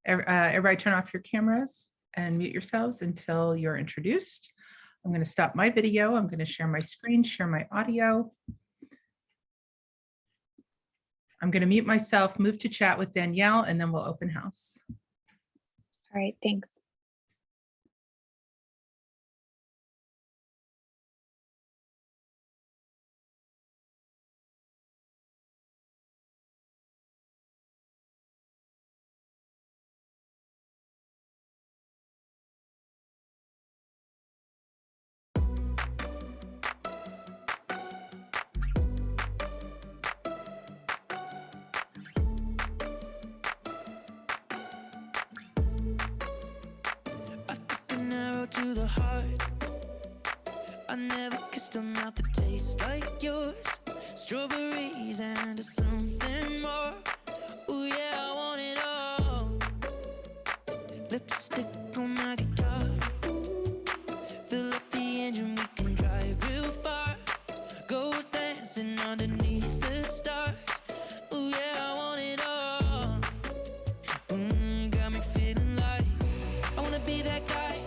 Everybody turn off your cameras and mute yourselves until you're introduced. I'm going to stop my video. I'm going to share my screen, share my audio. I'm going to mute myself, move to chat with Danielle, and then we'll open house. All right, thanks. To the heart, I never kissed a mouth that tastes like yours. Strawberries and something more. Oh yeah, I want it all. Lipstick on my guitar. Fill up the engine, we can drive real far. Go dancing underneath the stars. Oh yeah, I want it all. Got me feeling like I wanna be that guy.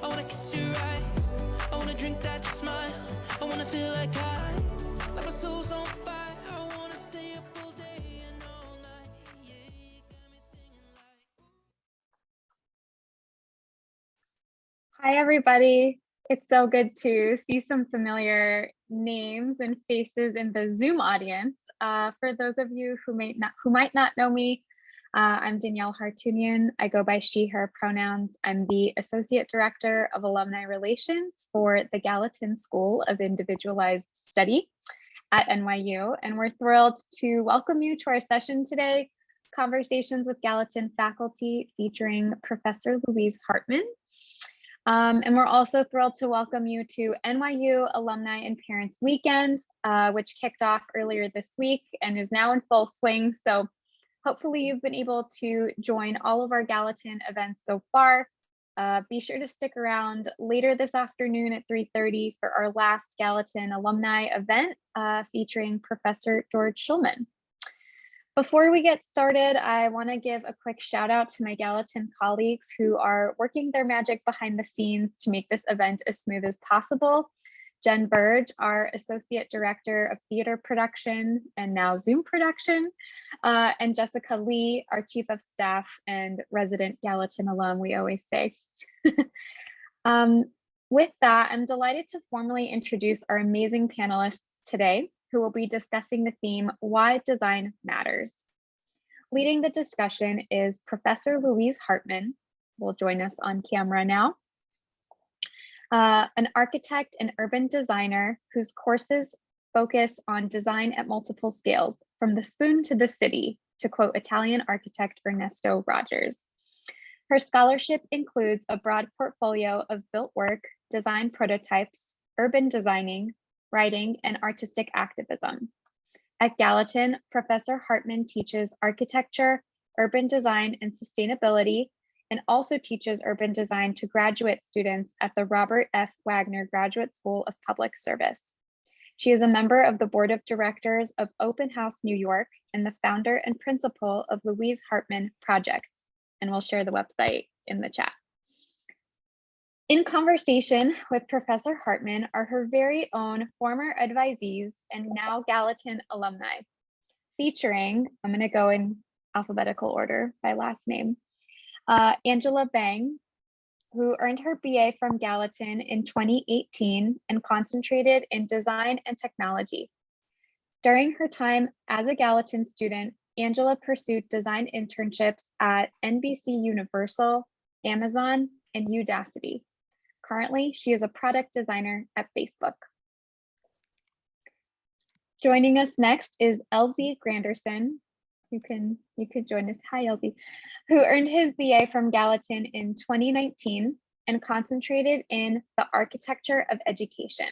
I wanna kiss your eyes. I wanna drink that smile. I wanna feel like my soul's on fire. I wanna stay up all day and all night. Yeah, you got me singing like. Hi, everybody. It's so good to see some familiar names and faces in the Zoom audience. For those of you who might not know me, I'm Danielle Hartunian. I go by she, her pronouns. I'm the Associate Director of Alumni Relations for the Gallatin School of Individualized Study at NYU. And we're thrilled to welcome you to our session today, Conversations with Gallatin Faculty, featuring Professor Louise Harpman. And we're also thrilled to welcome you to NYU Alumni and Parents Weekend, which kicked off earlier this week and is now in full swing. So hopefully you've been able to join all of our Gallatin events so far. Be sure to stick around later this afternoon at 3:30 for our last Gallatin alumni event featuring Professor George Schulman. Before we get started, I want to give a quick shout out to my Gallatin colleagues who are working their magic behind the scenes to make this event as smooth as possible. Jen Burge, our Associate Director of Theater Production and now Zoom production, and Jessica Lee, our Chief of Staff and resident Gallatin alum, we always say. With that, I'm delighted to formally introduce our amazing panelists today, who will be discussing the theme, Why Design Matters. Leading the discussion is Professor Louise Harpman, who will join us on camera now. An architect and urban designer whose courses focus on design at multiple scales, from the spoon to the city, to quote Italian architect Ernesto Rogers. Her scholarship includes a broad portfolio of built work, design prototypes, urban designing, writing, and artistic activism. At Gallatin, Professor Harpman teaches architecture, urban design, and sustainability, and also teaches urban design to graduate students at the Robert F. Wagner Graduate School of Public Service. She is a member of the board of directors of Open House New York and the founder and principal of Louise Harpman Projects, and we'll share the website in the chat. In conversation with Professor Harpman are her very own former advisees and now Gallatin alumni, featuring, I'm going to go in alphabetical order by last name, Angela Bang, who earned her BA from Gallatin in 2018 and concentrated in design and technology. During her time as a Gallatin student, Angela pursued design internships at NBC Universal, Amazon, and Udacity. Currently, she is a product designer at Facebook. Joining us next is Elsie Granderson. You could join us. Hi, Elsie, who earned his BA from Gallatin in 2019 and concentrated in the architecture of education.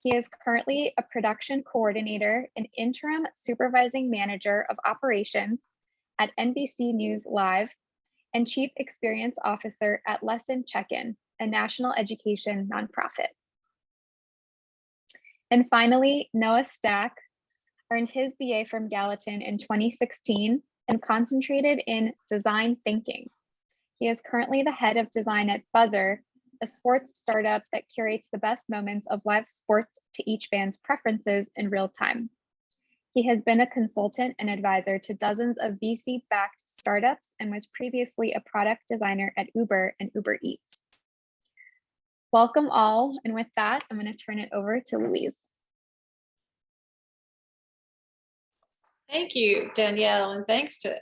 He is currently a production coordinator and interim supervising manager of operations at NBC News Live and chief experience officer at Lesson Check-In, a national education nonprofit. And finally, Noah Stack earned his BA from Gallatin in 2016 and concentrated in design thinking. He is currently the head of design at Buzzer, a sports startup that curates the best moments of live sports to each fan's preferences in real time. He has been a consultant and advisor to dozens of VC-backed startups and was previously a product designer at Uber and Uber Eats. Welcome all, and with that, I'm going to turn it over to Louise. Thank you, Danielle, and thanks to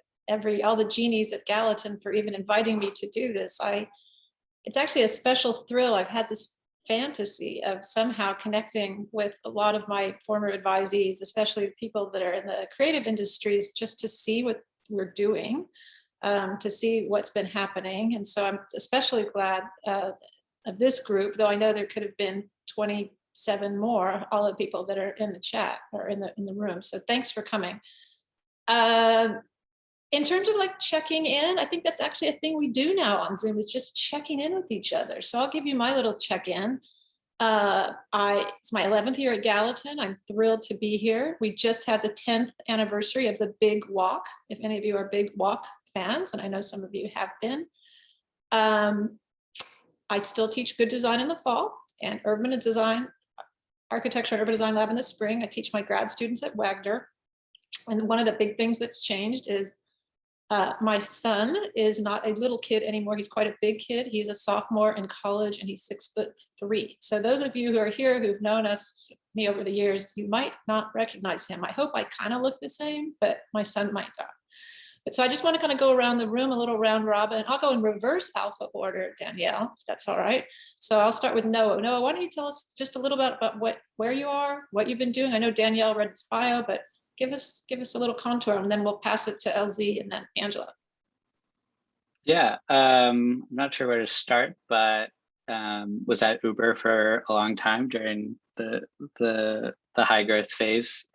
all the genies at Gallatin for even inviting me to do this. It's actually a special thrill. I've had this fantasy of somehow connecting with a lot of my former advisees, especially people that are in the creative industries, just to see what we're doing, to see what's been happening. And so I'm especially glad of this group, though I know there could have been 27 more, all the people that are in the chat or in the room. So thanks for coming. In terms of like checking in, I think that's actually a thing we do now on Zoom, is just checking in with each other. So I'll give you my little check-in. It's my 11th year at Gallatin. I'm thrilled to be here. We just had the 10th anniversary of the Big Walk. If any of you are Big Walk fans, and I know some of you have been. I still teach good design in the fall and urban design, architecture and urban design lab in the spring. I teach my grad students at Wagner. And one of the big things that's changed is my son is not a little kid anymore. He's quite a big kid. He's a sophomore in college and he's 6'3". So those of you who are here who've known me over the years, you might not recognize him. I hope I kind of look the same, but my son might not. But so I just want to kind of go around the room, a little round robin. I'll go in reverse alpha order, Danielle, if that's all right. So I'll start with Noah. Noah, why don't you tell us just a little bit about where you are, what you've been doing? I know Danielle read his bio, but give us a little contour, and then we'll pass it to LZ and then Angela. Yeah, I'm not sure where to start, but was at Uber for a long time during the high growth phase,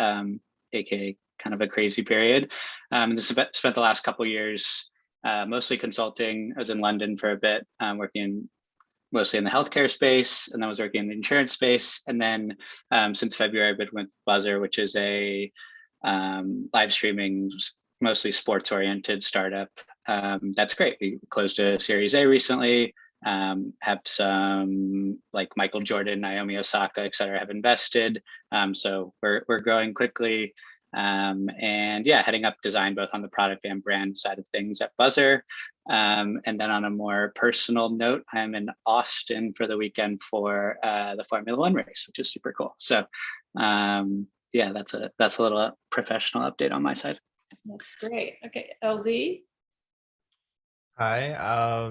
aka kind of a crazy period. Spent the last couple years mostly consulting. I was in London for a bit, working mostly in the healthcare space, and then I was working in the insurance space. And then since February, I've been with Buzzer, which is a live streaming, mostly sports oriented startup. That's great. We closed a Series A recently, have some like Michael Jordan, Naomi Osaka, et cetera, have invested. So we're growing quickly. And yeah, heading up design both on the product and brand side of things at Buzzer. And then on a more personal note, I'm in Austin for the weekend for the Formula One race, which is super cool. So yeah, that's a little professional update on my side. That's great. Okay, LZ. Hi.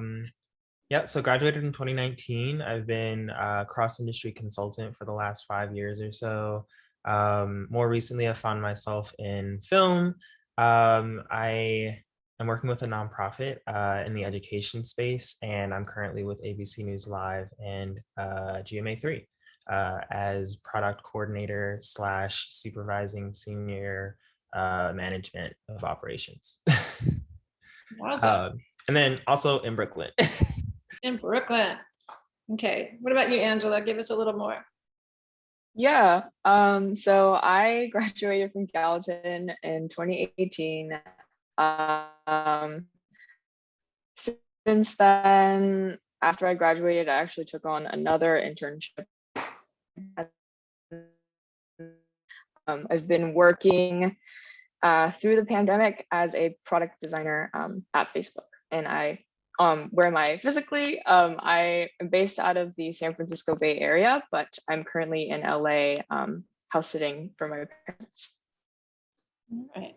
Yeah, so graduated in 2019. I've been a cross-industry consultant for the last 5 years or so. More recently, I found myself in film. I am working with a nonprofit in the education space, and I'm currently with ABC News Live and GMA3 as product coordinator / supervising senior management of operations. Awesome. And then also in Brooklyn. In Brooklyn. Okay, what about you, Angela? Give us a little more. Yeah, so I graduated from Gallatin in 2018. Since then, after I graduated, I actually took on another internship. I've been working through the pandemic as a product designer at Facebook, and where am I physically? I am based out of the San Francisco Bay Area, but I'm currently in LA house sitting for my parents. All right.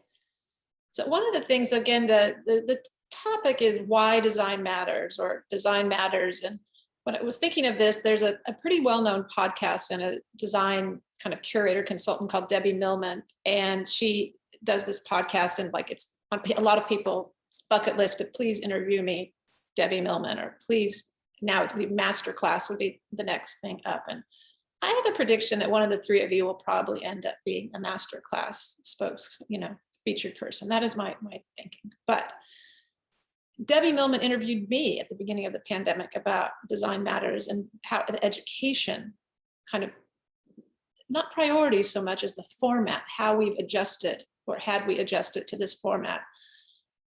So one of the things, again, the topic is why design matters, or design matters. And when I was thinking of this, there's a pretty well-known podcast and a design kind of curator consultant called Debbie Millman. And she does this podcast, and like it's on a lot of people's bucket list to please interview me, Debbie Millman, or please, now it would be masterclass would be the next thing up. And I have a prediction that one of the three of you will probably end up being a masterclass featured person. That is my thinking. But Debbie Millman interviewed me at the beginning of the pandemic about design matters and how the education kind of, not priorities so much as the format, how we've adjusted, or had we adjusted to this format.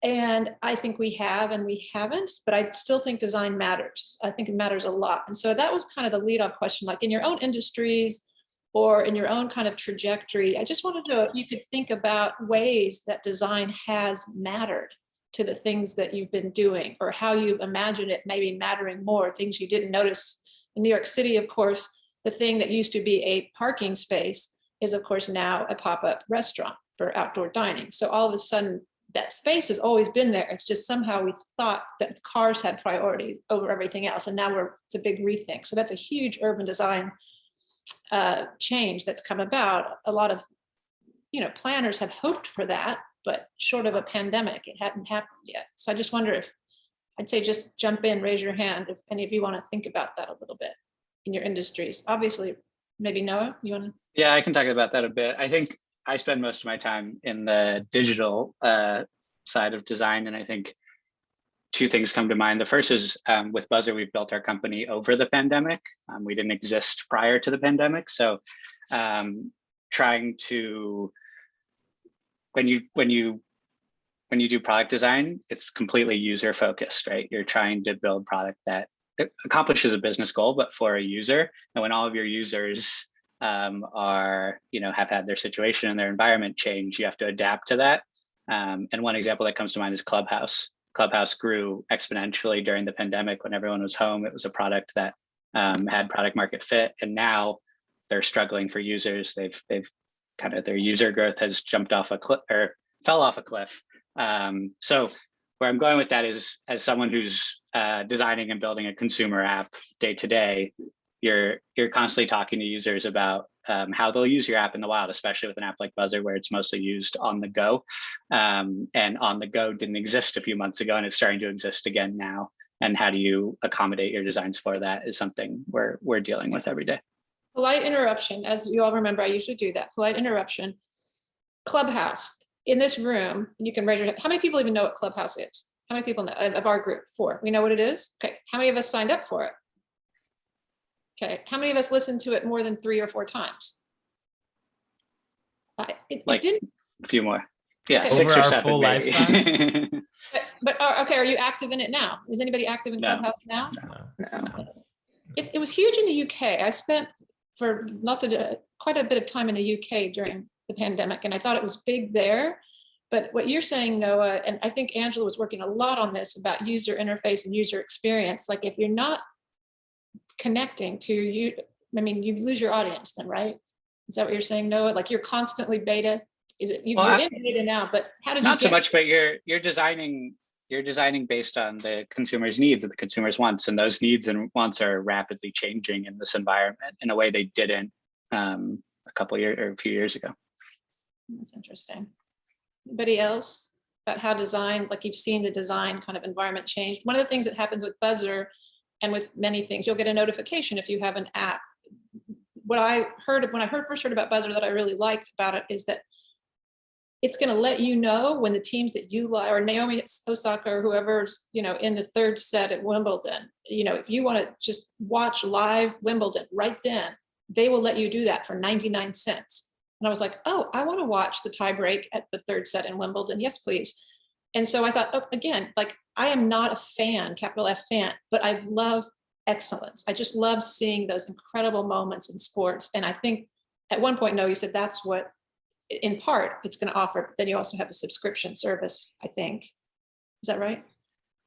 And I think we have and we haven't, but I still think design matters. I think it matters a lot. And so that was kind of the lead off question, like in your own industries or in your own kind of trajectory. I just wanted to know if you could think about ways that design has mattered to the things that you've been doing, or how you imagine it maybe mattering more, things you didn't notice. In New York City, of course, the thing that used to be a parking space is of course now a pop-up restaurant for outdoor dining. So all of a sudden that space has always been there. It's just somehow we thought that cars had priority over everything else. And now it's a big rethink. So that's a huge urban design change that's come about. A lot of, planners have hoped for that, but short of a pandemic, it hadn't happened yet. So I just wonder if, I'd say just jump in, raise your hand if any of you want to think about that a little bit in your industries. Obviously, maybe Noah, you want to? Yeah, I can talk about that a bit. I think I spend most of my time in the digital side of design, and I think two things come to mind. The first is with Buzzer, we've built our company over the pandemic. We didn't exist prior to the pandemic, so trying to when you do product design, it's completely user focused, right? You're trying to build product that accomplishes a business goal, but for a user. And when all of your users have had their situation and their environment change, you have to adapt to that. And one example that comes to mind is Clubhouse. Clubhouse grew exponentially during the pandemic when everyone was home. It was a product that had product market fit, and now they're struggling for users. They've their user growth has jumped off a cliff or fell off a cliff. So where I'm going with that is, as someone who's designing and building a consumer app day to day, you're constantly talking to users about how they'll use your app in the wild, especially with an app like Buzzer, where it's mostly used on the go. And on the go didn't exist a few months ago, and it's starting to exist again now. And how do you accommodate your designs for that is something we're dealing with every day. Polite interruption, as you all remember, I usually do that. Polite interruption. Clubhouse, in this room, and you can raise your hand. How many people even know what Clubhouse is? How many people know of our group? 4. We know what it is? Okay. How many of us signed up for it? Okay. How many of us listened to it more than 3 or 4 times? It didn't. A few more. Yeah, Okay. 6 Over or our 7 full maybe. lifetime? But okay, are you active in it now? Is anybody active in No. Clubhouse now? No. It was huge in the UK. I spent for quite a bit of time in the UK during the pandemic, and I thought it was big there. But what you're saying, Noah, and I think Angela was working a lot on this about user interface and user experience. Like if you're not connecting to you, you lose your audience then, right? Is that what you're saying, Noah? Like you're constantly beta. Is it you're in beta now? But how did you not so much? But you're designing based on the consumer's needs and the consumer's wants, and those needs and wants are rapidly changing in this environment in a way they didn't a few years ago. That's interesting. Anybody else about how design, like you've seen the design kind of environment change? One of the things that happens with Buzzer and with many things, you'll get a notification if you have an app. What I heard when I first heard about Buzzer that I really liked about it is that it's going to let you know when the teams that you like, or Naomi Osaka or whoever's, in the 3rd set at Wimbledon, if you want to just watch live Wimbledon right then, they will let you do that for 99 cents. And I was like, oh, I want to watch the tie break at the 3rd set in Wimbledon. Yes, please. And so I thought, again, like I am not a fan, capital F fan, but I love excellence. I just love seeing those incredible moments in sports. And I think at one point, Noah, you said that's what, in part, it's going to offer, but then you also have a subscription service, I think. Is that right?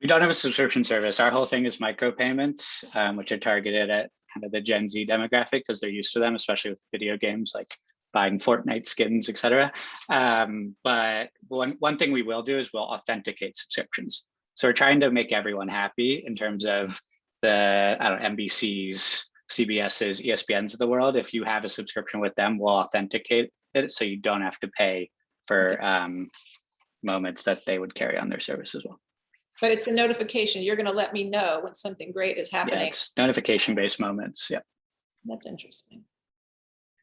We don't have a subscription service. Our whole thing is micropayments, which are targeted at kind of the Gen Z demographic because they're used to them, especially with video games like buying Fortnite skins, etc. But one thing we will do is we'll authenticate subscriptions. So we're trying to make everyone happy in terms of the NBCs, CBSs, ESPNs of the world. If you have a subscription with them, we'll authenticate it so you don't have to pay for moments that they would carry on their service as well. But it's a notification. You're going to let me know when something great is happening. Yeah, it's notification-based moments. Yeah. That's interesting.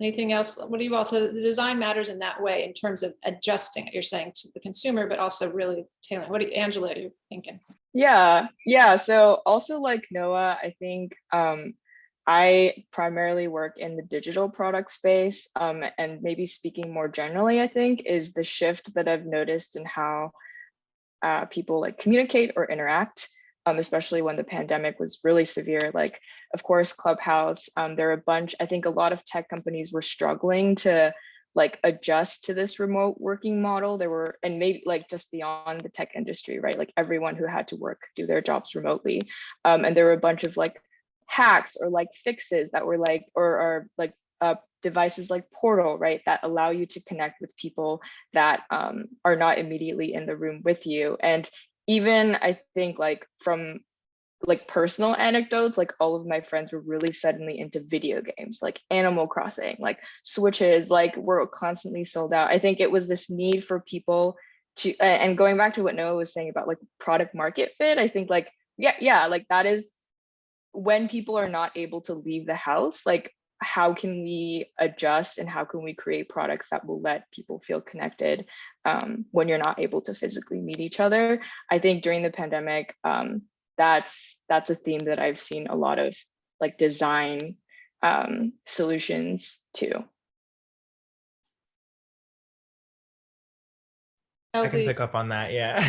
Anything else? What do you all, so the design matters in that way in terms of adjusting it, you're saying, to the consumer, but also really tailoring. What do you, Angela, are you thinking? Yeah. So also like Noah, I think I primarily work in the digital product space, and maybe speaking more generally, I think is the shift that I've noticed in how people like communicate or interact, especially when the pandemic was really severe. Like, of course, Clubhouse, there are a bunch, I think a lot of tech companies were struggling to like adjust to this remote working model. There were, and maybe like just beyond the tech industry, right? Like everyone who had to work, do their jobs remotely. And there were a bunch of like hacks or like fixes that were like, or like devices like Portal, right? That allow you to connect with people that are not immediately in the room with you. And even I think like from like personal anecdotes, like all of my friends were really suddenly into video games, like Animal Crossing, like Switches, like were constantly sold out. I think it was this need for people to, and going back to what Noah was saying about like product market fit, I think like, yeah, like that is when people are not able to leave the house, like how can we adjust and how can we create products that will let people feel connected when you're not able to physically meet each other. I think during the pandemic, that's a theme that I've seen a lot of like design solutions to. I can Elsie, pick up on that. Yeah.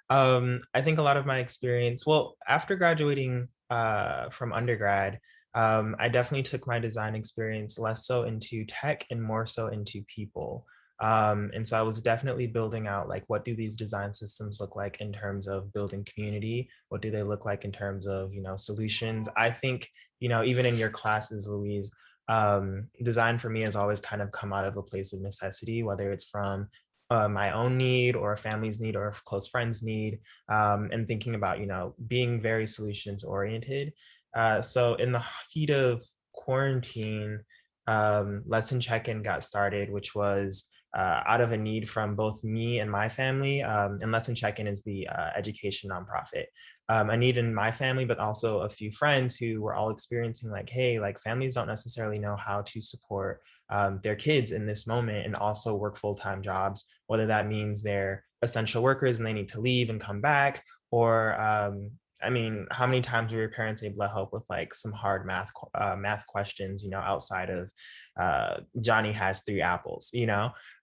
I think a lot of my experience, well, after graduating from undergrad, I definitely took my design experience less so into tech and more so into people. And so I was definitely building out like, what do these design systems look like in terms of building community? What do they look like in terms of, solutions? I think, even in your classes, Louise, design for me has always kind of come out of a place of necessity, whether it's from my own need or a family's need or a close friend's need, and thinking about, being very solutions oriented. So in the heat of quarantine, lesson check-in got started, which was out of a need from both me and my family. And Lesson Check-in is the education nonprofit. A need in my family, but also a few friends who were all experiencing like, hey, like families don't necessarily know how to support their kids in this moment and also work full-time jobs, whether that means they're essential workers and they need to leave and come back, or I mean, how many times were your parents able to help with like some hard math questions, outside of Johnny has 3 apples,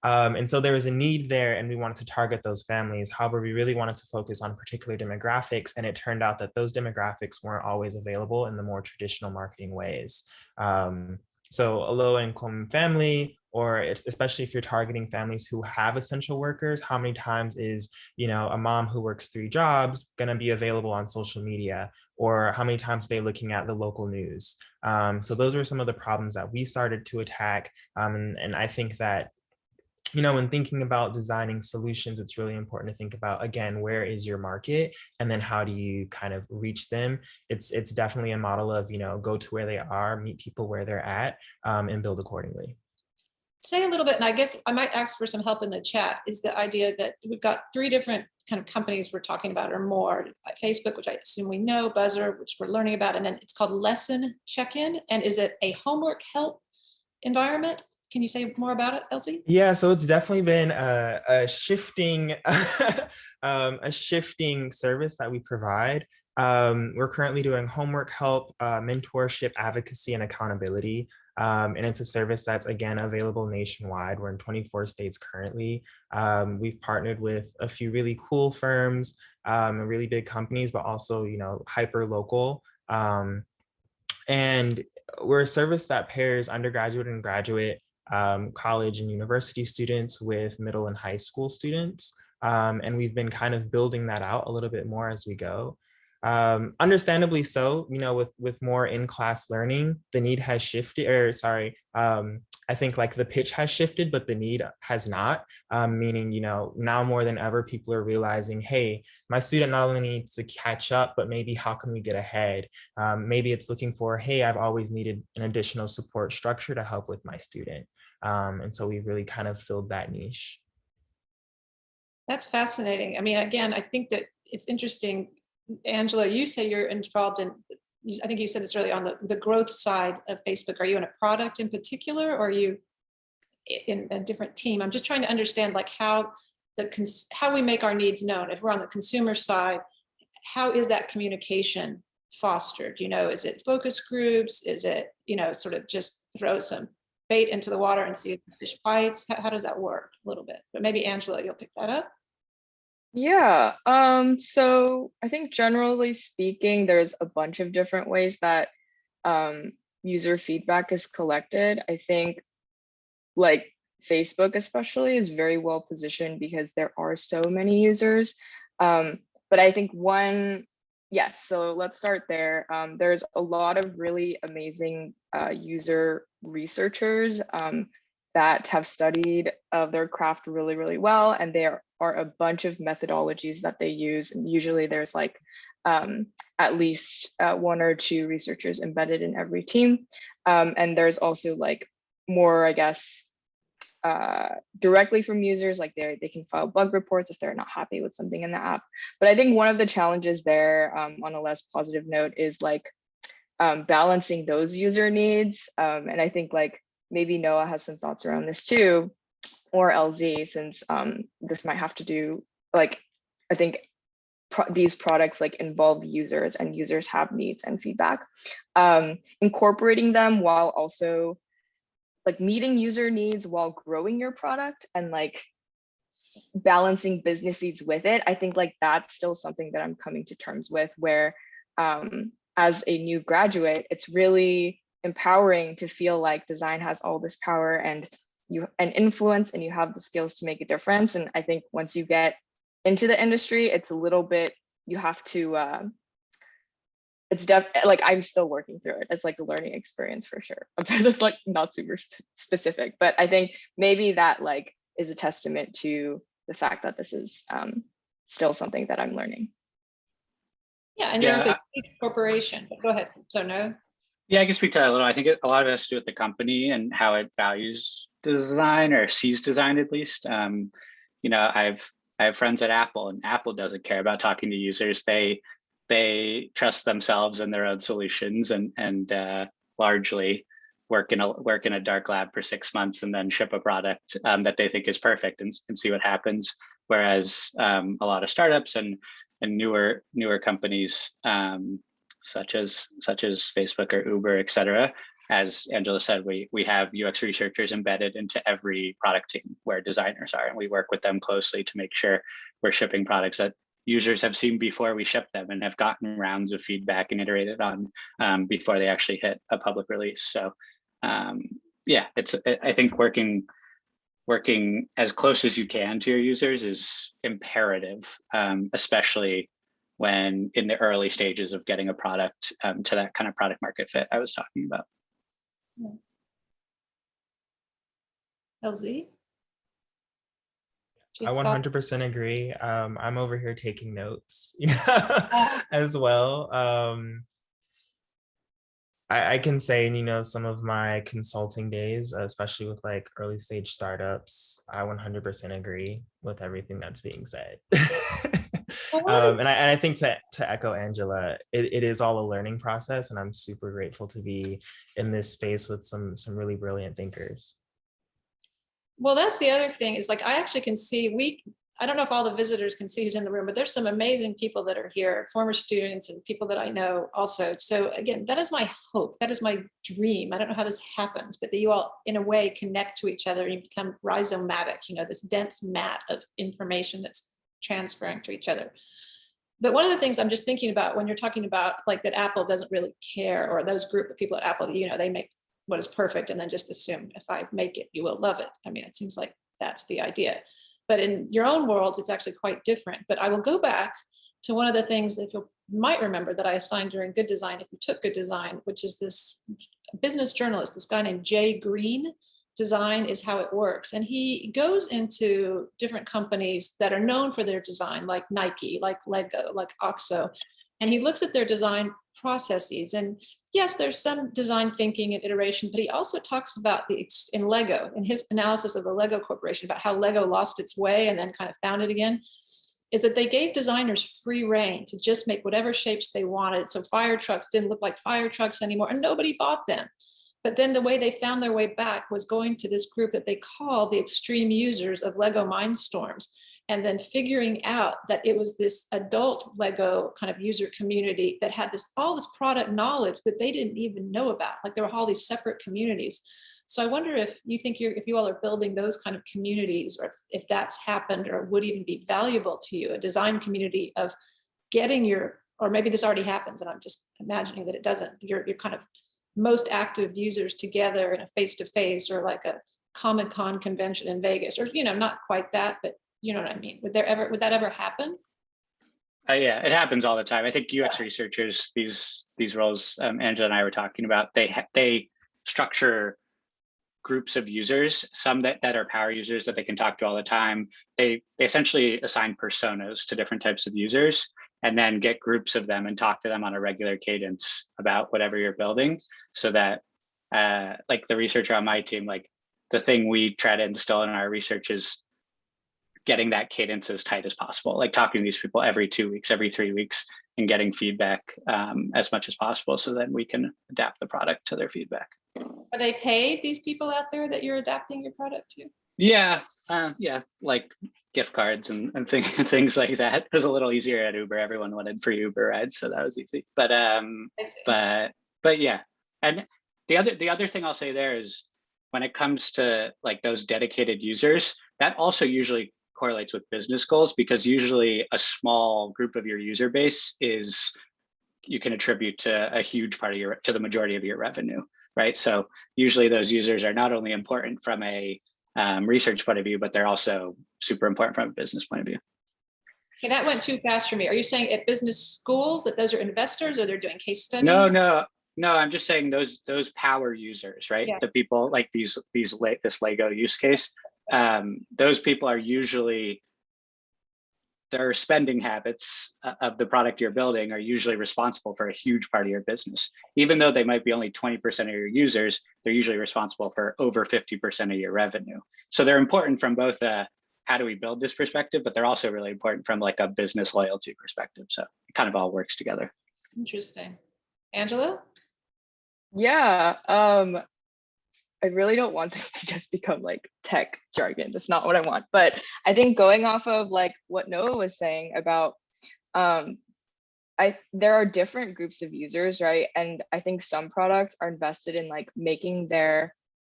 and so there was a need there and we wanted to target those families. However, we really wanted to focus on particular demographics, and it turned out that those demographics weren't always available in the more traditional marketing ways. So a low-income family, or especially if you're targeting families who have essential workers, how many times is, a mom who works 3 jobs going to be available on social media? Or how many times are they looking at the local news? So those were some of the problems that we started to attack. And I think that, when thinking about designing solutions, it's really important to think about, again, where is your market? And then how do you kind of reach them? It's definitely a model of, go to where they are, meet people where they're at, and build accordingly. say a little bit, and I guess I might ask for some help in the chat, is the idea that we've got 3 different kind of companies we're talking about or more. Facebook, which I assume we know, Buzzer, which we're learning about, and then it's called Lesson Check-in. And is it a homework help environment? Can you say more about it, Elsie? Yeah, so it's definitely been a shifting a shifting service that we provide. We're currently doing homework help, mentorship, advocacy, and accountability. And it's a service that's, again, available nationwide. We're in 24 states currently. We've partnered with a few really cool firms, really big companies, but also, hyper local. And we're a service that pairs undergraduate and graduate college and university students with middle and high school students. And we've been kind of building that out a little bit more as we go. Understandably so, with more in-class learning, the need has shifted, or sorry, I think like the pitch has shifted, but the need has not, meaning, now more than ever, people are realizing, hey, my student not only needs to catch up, but maybe how can we get ahead? Maybe it's looking for, hey, I've always needed an additional support structure to help with my student. And so we really kind of filled that niche. That's fascinating. I mean, again, I think that it's interesting. Angela, you say you're involved in, I think you said this earlier, on the growth side of Facebook. Are you in a product in particular, or are you in a different team? I'm just trying to understand like how we make our needs known. If we're on the consumer side, how is that communication fostered? Is it focus groups? Is it, sort of just throw some bait into the water and see if the fish bites? How does that work a little bit? But maybe Angela, you'll pick that up. Yeah, so I think generally speaking, there's a bunch of different ways that user feedback is collected. I think like Facebook especially is very well positioned because there are so many users. But I think yes, so let's start there. There's a lot of really amazing user researchers that have studied their craft really, really well. And there are a bunch of methodologies that they use. And usually there's like at least one or two researchers embedded in every team. And there's also like more, I guess, directly from users, like they can file bug reports if they're not happy with something in the app. But I think one of the challenges there, on a less positive note, is like balancing those user needs. And I think like maybe Noah has some thoughts around this too, or LZ, since this might have to do, like, I think these products like involve users and users have needs and feedback. Incorporating them while also like meeting user needs while growing your product and like balancing business needs with it. I think like that's still something that I'm coming to terms with, where as a new graduate, it's really empowering to feel like design has all this power and influence, and you have the skills to make a difference. And I think once you get into the industry, it's a little bit, you have to it's like I'm still working through it. It's like a learning experience for sure. I'm sorry, that's like not super specific, but I think maybe that like is a testament to the fact that this is still something that I'm learning. Yeah, and you're with a huge corporation, but go ahead. So no. Yeah, I can speak to that a little. I think a lot of it has to do with the company and how it values design, or sees design at least. You know, I have friends at Apple, and Apple doesn't care about talking to users. They trust themselves and their own solutions, and largely work in a dark lab for 6 months and then ship a product that they think is perfect and see what happens. Whereas a lot of startups and newer companies, such as Facebook or Uber, et cetera, as Angela said, we have UX researchers embedded into every product team where designers are, and we work with them closely to make sure we're shipping products that users have seen before we ship them and have gotten rounds of feedback and iterated on before they actually hit a public release. So yeah, I think working as close as you can to your users is imperative, especially when in the early stages of getting a product to that kind of product market fit I was talking about. LZ? I 100% agree. I'm over here taking notes, you know, as well. I can say, you know, some of my consulting days, especially with like early stage startups, I 100% agree with everything that's being said. And I think to echo Angela, it is all a learning process, and I'm super grateful to be in this space with some really brilliant thinkers. Well, that's the other thing, is like I actually can see, I don't know if all the visitors can see who's in the room, but there's some amazing people that are here, former students and people that I know also. So again, that is my hope. That is my dream. I don't know how this happens, but that you all in a way connect to each other and you become rhizomatic, you know, this dense mat of information that's transferring to each other. But one of the things I'm just thinking about when you're talking about like that Apple doesn't really care, or those group of people at Apple, you know, they make what is perfect and then just assume if I make it, you will love it. I mean, it seems like that's the idea. But in your own worlds, it's actually quite different. But I will go back to one of the things that you might remember that I assigned during Good Design, if you took Good Design, which is this business journalist, this guy named Jay Green. Design is how it works. And he goes into different companies that are known for their design, like Nike, like Lego, like OXO. And he looks at their design processes. And yes, there's some design thinking and iteration, but he also talks about in Lego, in his analysis of the Lego Corporation, about how Lego lost its way and then kind of found it again, is that they gave designers free reign to just make whatever shapes they wanted. So fire trucks didn't look like fire trucks anymore, and nobody bought them. But then the way they found their way back was going to this group that they call the extreme users of Lego Mindstorms, and then figuring out that it was this adult Lego kind of user community that had all this product knowledge that they didn't even know about. Like there were all these separate communities. So I wonder if you think if you all are building those kind of communities, or if that's happened or would even be valuable to you, a design community of getting or maybe this already happens and I'm just imagining that it doesn't, your kind of most active users together in a face-to-face or like a Comic-Con convention in Vegas, or, not quite that, but you know what I mean? Would that ever happen? Yeah, it happens all the time. I think UX researchers, these roles Angela and I were talking about, they structure groups of users, some that are power users that they can talk to all the time. They essentially assign personas to different types of users and then get groups of them and talk to them on a regular cadence about whatever you're building, so that like the researcher on my team, like the thing we try to instill in our research is getting that cadence as tight as possible, like talking to these people every 2 weeks, every 3 weeks, and getting feedback as much as possible, so that we can adapt the product to their feedback. Are they paid, these people out there that you're adapting your product to? Yeah, like gift cards and things like that. It was a little easier at Uber. Everyone wanted free Uber rides, so that was easy. But yeah. And the other thing I'll say there is, when it comes to like those dedicated users, that also usually correlates with business goals, because usually a small group of your user base you can attribute to a huge part of to the majority of your revenue, right? So usually those users are not only important from a research point of view, but they're also super important from a business point of view. Okay, that went too fast for me. Are you saying at business schools that those are investors, or they're doing case studies? No, I'm just saying those power users, right? Yeah. The people like this Lego use case, those people are usually, their spending habits of the product you're building are usually responsible for a huge part of your business. Even though they might be only 20% of your users, they're usually responsible for over 50% of your revenue. So they're important from both a how do we build this perspective, but they're also really important from like a business loyalty perspective. So it kind of all works together. Interesting. Angela? Yeah, I really don't want this to just become like tech jargon. That's not what I want. But I think going off of like what Noah was saying about, there are different groups of users, right? And I think some products are invested in like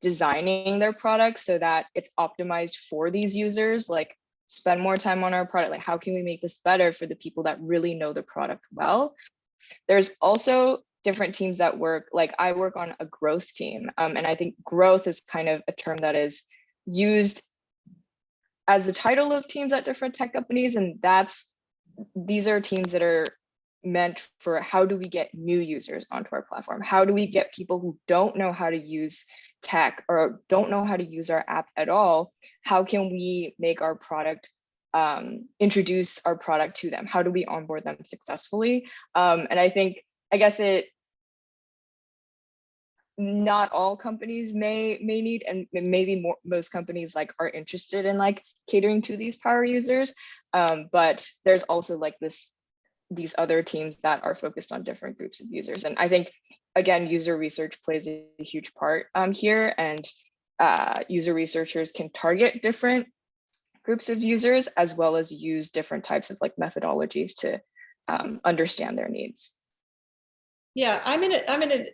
designing their products so that it's optimized for these users. Like, spend more time on our product. Like, how can we make this better for the people that really know the product well? There's also different teams that work, like I work on a growth team. And I think growth is kind of a term that is used as the title of teams at different tech companies. And these are teams that are meant for how do we get new users onto our platform? How do we get people who don't know how to use tech or don't know how to use our app at all? How can we make our product, introduce our product to them? How do we onboard them successfully? And I guess not all companies may need, and maybe most companies like are interested in like catering to these power users. But there's also like these other teams that are focused on different groups of users. And I think, again, user research plays a huge part here, and user researchers can target different groups of users as well as use different types of like methodologies to understand their needs. Yeah, I'm gonna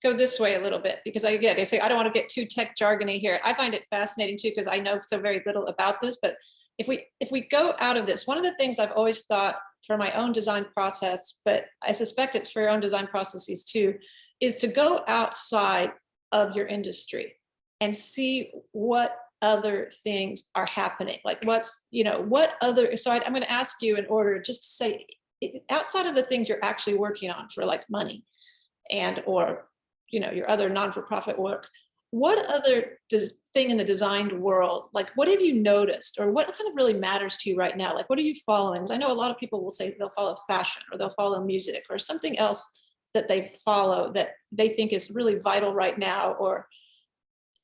go this way a little bit, because I say I don't want to get too tech jargony here. I find it fascinating too, because I know so very little about this. But if we go out of this, one of the things I've always thought for my own design process, but I suspect it's for your own design processes too, is to go outside of your industry and see what other things are happening. Like what other, so I'm going to ask you in order just to say, outside of the things you're actually working on for like money or your other non-for-profit work, what other thing in the designed world, like what have you noticed, or what kind of really matters to you right now? Like, what are you following? Because I know a lot of people will say they'll follow fashion, or they'll follow music, or something else that they follow that they think is really vital right now, or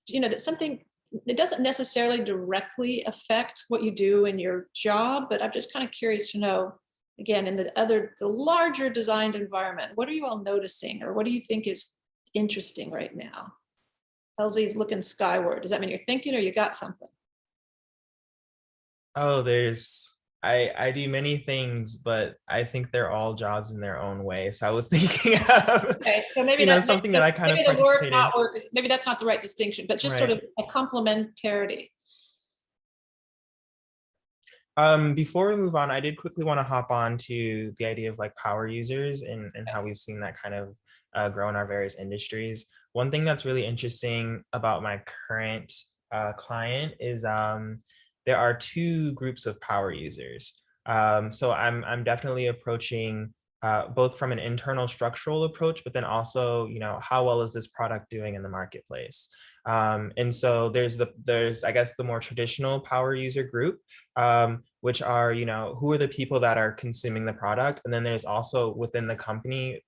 that something, it doesn't necessarily directly affect what you do in your job, but I'm just kind of curious to know, again, in the larger designed environment, what are you all noticing, or what do you think is interesting right now? Elsie's looking skyward. Does that mean you're thinking, or you got something? Oh, I do many things, but I think they're all jobs in their own way. So I was thinking of, Okay, so maybe you know, that something that I kind of maybe the word participate in. not work is, maybe that's not the right distinction, but just sort Right. of a complementarity. Before we move on, I did quickly want to hop on to the idea of like power users and how we've seen that kind of grow in our various industries. One thing that's really interesting about my current client is there are two groups of power users. So I'm definitely approaching both from an internal structural approach, but then also, you know, how well is this product doing in the marketplace? And so there's I guess the more traditional power user group, which are, you know, who are the people that are consuming the product, and then there's also within the company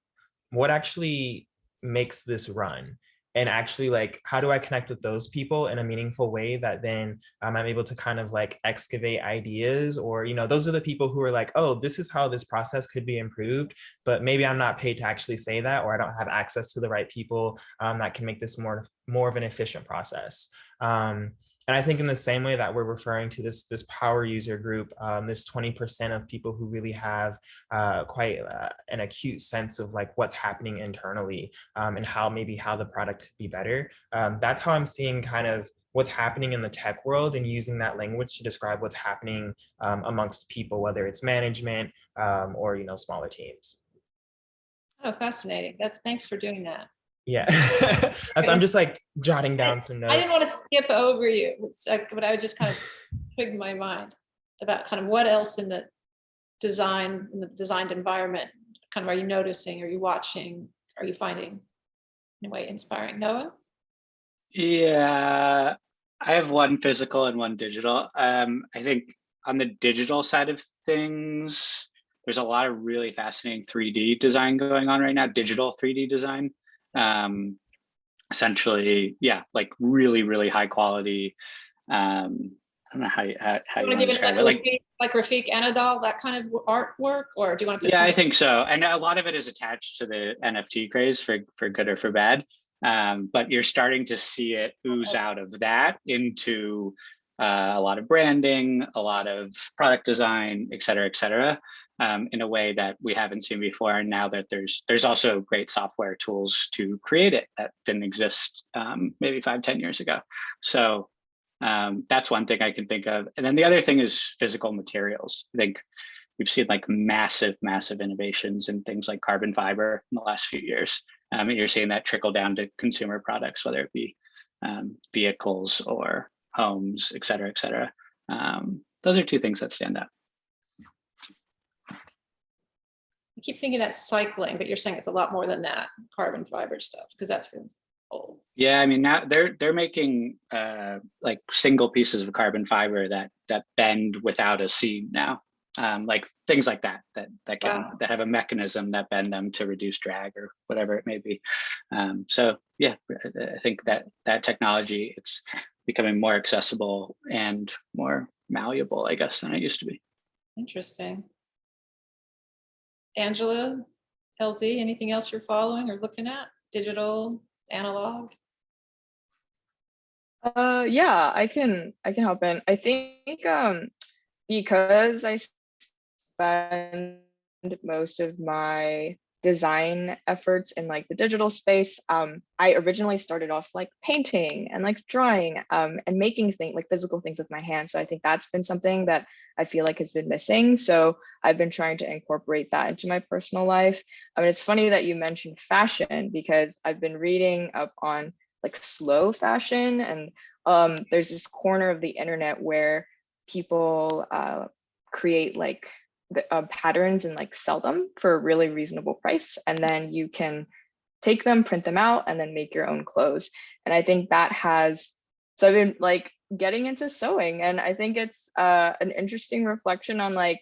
what actually makes this run, and actually like how do I connect with those people in a meaningful way that then I'm able to kind of like excavate ideas, or, you know, those are the people who are like, oh, this is how this process could be improved, but maybe I'm not paid to actually say that, or I don't have access to the right people that can make this more of an efficient process. And I think in the same way that we're referring to this power user group, this 20% of people who really have quite an acute sense of like what's happening internally and how the product could be better. That's how I'm seeing kind of what's happening in the tech world, and using that language to describe what's happening amongst people, whether it's management or, you know, smaller teams. Oh, fascinating. Thanks for doing that. Yeah, I'm just like jotting down some notes. I didn't want to skip over you, but I would just kind of twigged my mind about kind of what else in the designed environment kind of are you noticing, are you watching, are you finding in a way inspiring? Noah? Yeah, I have one physical and one digital. I think on the digital side of things, there's a lot of really fascinating 3D design going on right now, digital 3D design. Essentially, yeah, like really, really high quality. I don't know how you want to describe it. Like Rafiq Anadol, that kind of artwork, or do you want to put? Yeah, I think so. And a lot of it is attached to the NFT craze for good or for bad. But you're starting to see it ooze out of that into a lot of branding, a lot of product design, et cetera, in a way that we haven't seen before. And now that there's also great software tools to create it that didn't exist maybe 5-10 years ago. So that's one thing I can think of. And then the other thing is physical materials. I think we've seen like massive innovations in things like carbon fiber in the last few years. And you're seeing that trickle down to consumer products, whether it be vehicles or homes, et cetera, et cetera. Those are two things that stand out. I keep thinking that's cycling, but you're saying it's a lot more than that, carbon fiber stuff, because that feels old. Yeah, I mean, now they're making like single pieces of carbon fiber that bend without a seam now. Like things like that have a mechanism that bend them to reduce drag or whatever it may be. So yeah, I think that technology, it's becoming more accessible and more malleable, I guess, than it used to be. Interesting. Angela, LZ, anything else you're following or looking at? Digital, analog? Yeah, I can hop in. I think because I spend most of my design efforts in like the digital space, I originally started off like painting and like drawing and making things like physical things with my hands. So I think that's been something that I feel like has been missing. So I've been trying to incorporate that into my personal life. I mean, it's funny that you mentioned fashion, because I've been reading up on like slow fashion, and there's this corner of the internet where people create like patterns and like sell them for a really reasonable price, and then you can take them, print them out, and then make your own clothes. And I think that has, so I've been like getting into sewing, and I think it's an interesting reflection on like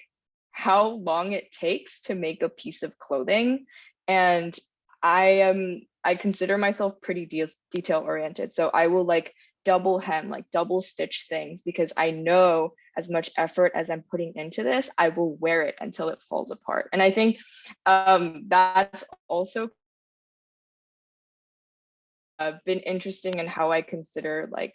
how long it takes to make a piece of clothing. And I consider myself pretty detail oriented, so I will like double hem, like double stitch things, because I know as much effort as I'm putting into this, I will wear it until it falls apart. And I think that's also been interesting in how I consider like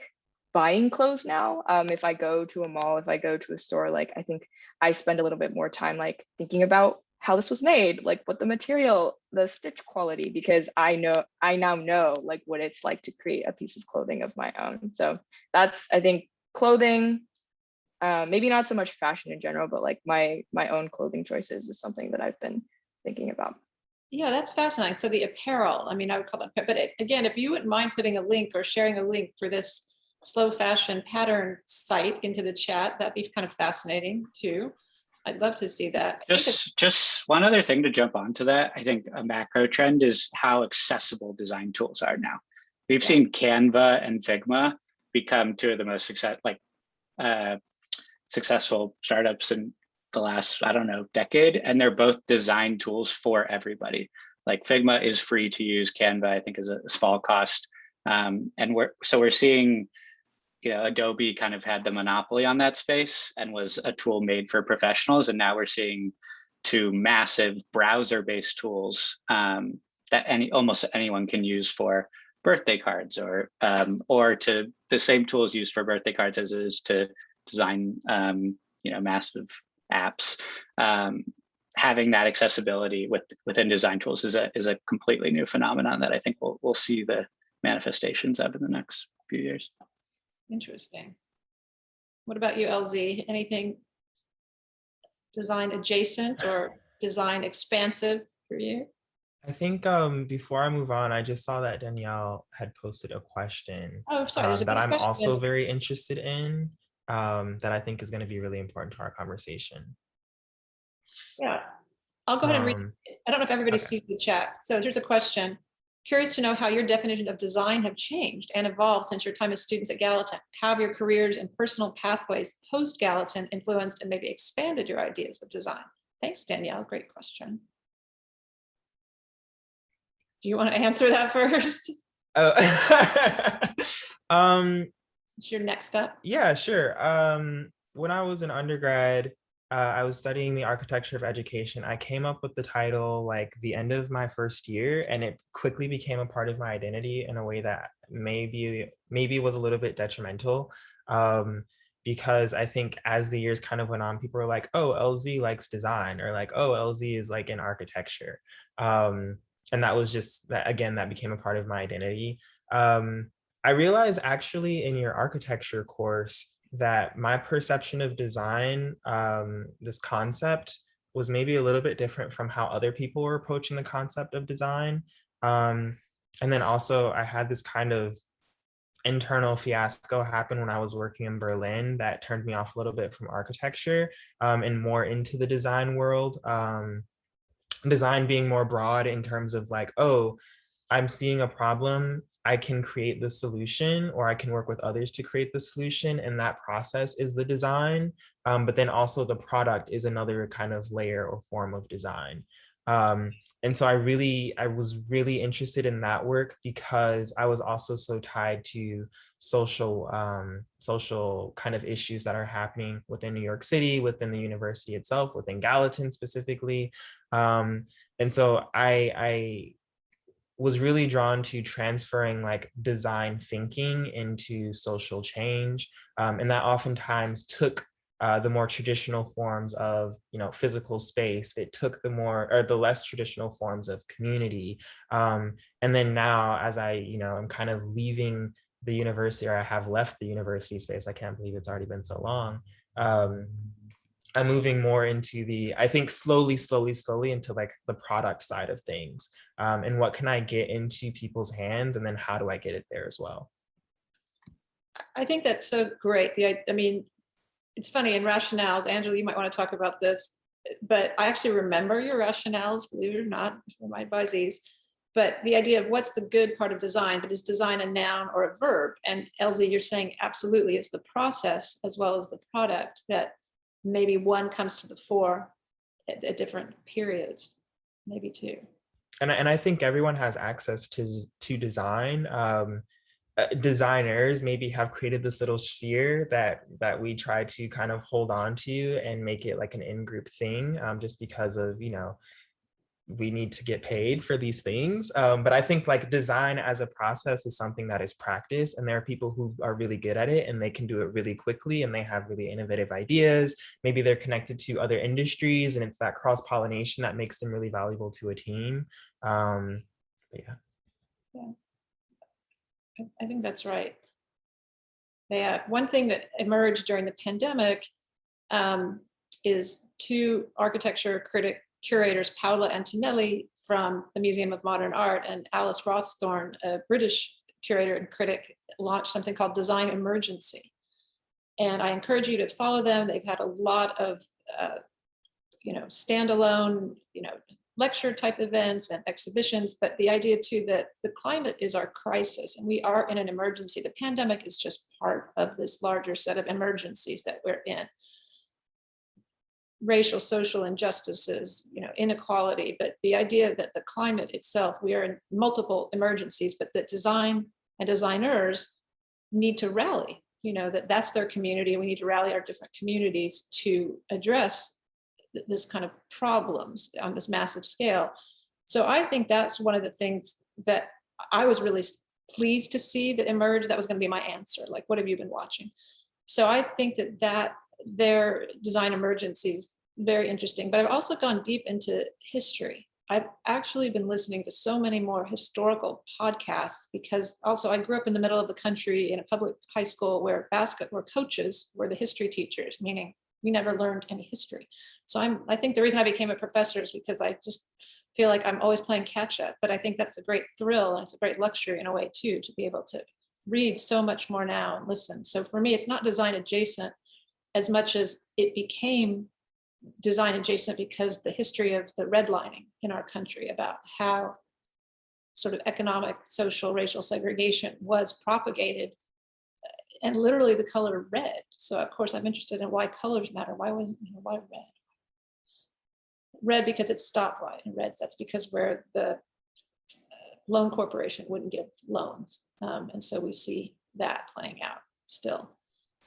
buying clothes now. If I go to a mall, if I go to a store, like I think I spend a little bit more time like thinking about how this was made, like what the material, the stitch quality, because I now know like what it's like to create a piece of clothing of my own. So that's, I think, clothing, maybe not so much fashion in general, but like my own clothing choices is something that I've been thinking about. Yeah, that's fascinating. So the apparel, I mean, I would call that, but again, if you wouldn't mind putting a link or sharing a link for this slow fashion pattern site into the chat, that'd be kind of fascinating too. I'd love to see that. Just one other thing to jump onto that. I think a macro trend is how accessible design tools are now. We've seen Canva and Figma become two of the most successful startups in the last, I don't know, decade, and they're both design tools for everybody. Like Figma is free to use, Canva I think is a small cost, and we're seeing, you know, Adobe kind of had the monopoly on that space and was a tool made for professionals, and now we're seeing two massive browser-based tools that almost anyone can use for birthday cards, or to the same tools used for birthday cards as it is to design you know, massive apps. Having that accessibility within design tools is a completely new phenomenon that I think we'll see the manifestations of in the next few years. Interesting. What about you, LZ? Anything design adjacent or design expansive for you? I think before I move on, I just saw that Danielle had posted a question Oh, sorry, there's a that good I'm question. also very interested in, that I think is going to be really important to our conversation. Yeah, I'll go ahead and read it. I don't know if everybody sees the chat. So here's a question. Curious to know how your definition of design have changed and evolved since your time as students at Gallatin. How have your careers and personal pathways post-Gallatin influenced and maybe expanded your ideas of design? Thanks, Danielle. Great question. Do you want to answer that first? It's your next step. Yeah, sure. When I was an undergrad, I was studying the architecture of education. I came up with the title like the end of my first year, and it quickly became a part of my identity in a way that maybe was a little bit detrimental. Because I think as the years kind of went on, people were like, oh, LZ likes design, or like, oh, LZ is like in architecture. And that was just that, again, that became a part of my identity. I realized actually in your architecture course that my perception of design, this concept, was maybe a little bit different from how other people were approaching the concept of design. And then also I had this kind of internal fiasco happen when I was working in Berlin that turned me off a little bit from architecture, and more into the design world. Design being more broad in terms of like, oh, I'm seeing a problem, I can create the solution, or I can work with others to create the solution, and that process is the design. But then also the product is another kind of layer or form of design. And so I was really interested in that work because I was also so tied to social kind of issues that are happening within New York City, within the university itself, within Gallatin specifically. And so I was really drawn to transferring like design thinking into social change. And that oftentimes took the more traditional forms of, you know, physical space. It took the less traditional forms of community. And then now, as I'm kind of leaving the university, or I have left the university space, I can't believe it's already been so long. I'm moving more into I think slowly into like the product side of things. And what can I get into people's hands, and then how do I get it there as well? I think that's so great. I mean, it's funny, in rationales, Angela, you might want to talk about this, but I actually remember your rationales, believe it or not, for my advisees. But the idea of what's the good part of design, but is design a noun or a verb? And LZ, you're saying absolutely, it's the process as well as the product that maybe one comes to the fore at different periods, maybe two. And I think everyone has access to design. Designers maybe have created this little sphere that we try to kind of hold on to and make it like an in-group thing, just because of, we need to get paid for these things. But I think like design as a process is something that is practiced, and there are people who are really good at it and they can do it really quickly and they have really innovative ideas. Maybe they're connected to other industries and it's that cross-pollination that makes them really valuable to a team. Yeah. I think that's right. One thing that emerged during the pandemic is two architecture curators, Paola Antonelli from the Museum of Modern Art and Alice Rothstorn, a British curator and critic, launched something called Design Emergency. And I encourage you to follow them. They've had a lot of, standalone, lecture type events and exhibitions, but the idea too that the climate is our crisis and we are in an emergency. The pandemic is just part of this larger set of emergencies that we're in. Racial, social injustices, inequality, but the idea that the climate itself, we are in multiple emergencies, but that design and designers need to rally, that's their community. We need to rally our different communities to address this kind of problems on this massive scale. So I think that's one of the things that I was really pleased to see that emerged. That was going to be my answer. Like, what have you been watching? So I think that their design emergencies, very interesting, but I've also gone deep into history. I've actually been listening to so many more historical podcasts because also I grew up in the middle of the country in a public high school where coaches were the history teachers, meaning we never learned any history. So I think the reason I became a professor is because I just feel like I'm always playing catch up, but I think that's a great thrill and it's a great luxury in a way too, to be able to read so much more now and listen. So for me, it's not design adjacent as much as it became design adjacent because the history of the redlining in our country about how sort of economic, social, racial segregation was propagated and literally the color red. So of course I'm interested in why colors matter. Why red? Red because it's stoplight, and red, that's because where the loan corporation wouldn't give loans. And so we see that playing out still.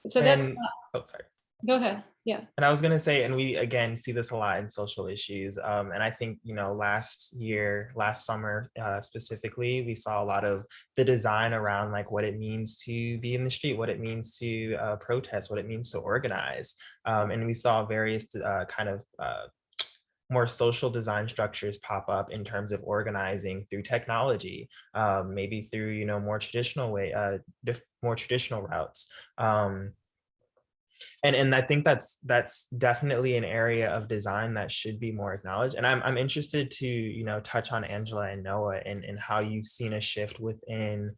So that's, sorry. Go ahead. Yeah. And I was going to say, and we again see this a lot in social issues. And I think, last summer specifically, we saw a lot of the design around like what it means to be in the street, what it means to protest, what it means to organize. And we saw various more social design structures pop up in terms of organizing through technology, maybe through, more traditional routes. And I think that's definitely an area of design that should be more acknowledged. And I'm interested to, touch on Angela and Noah and how you've seen a shift within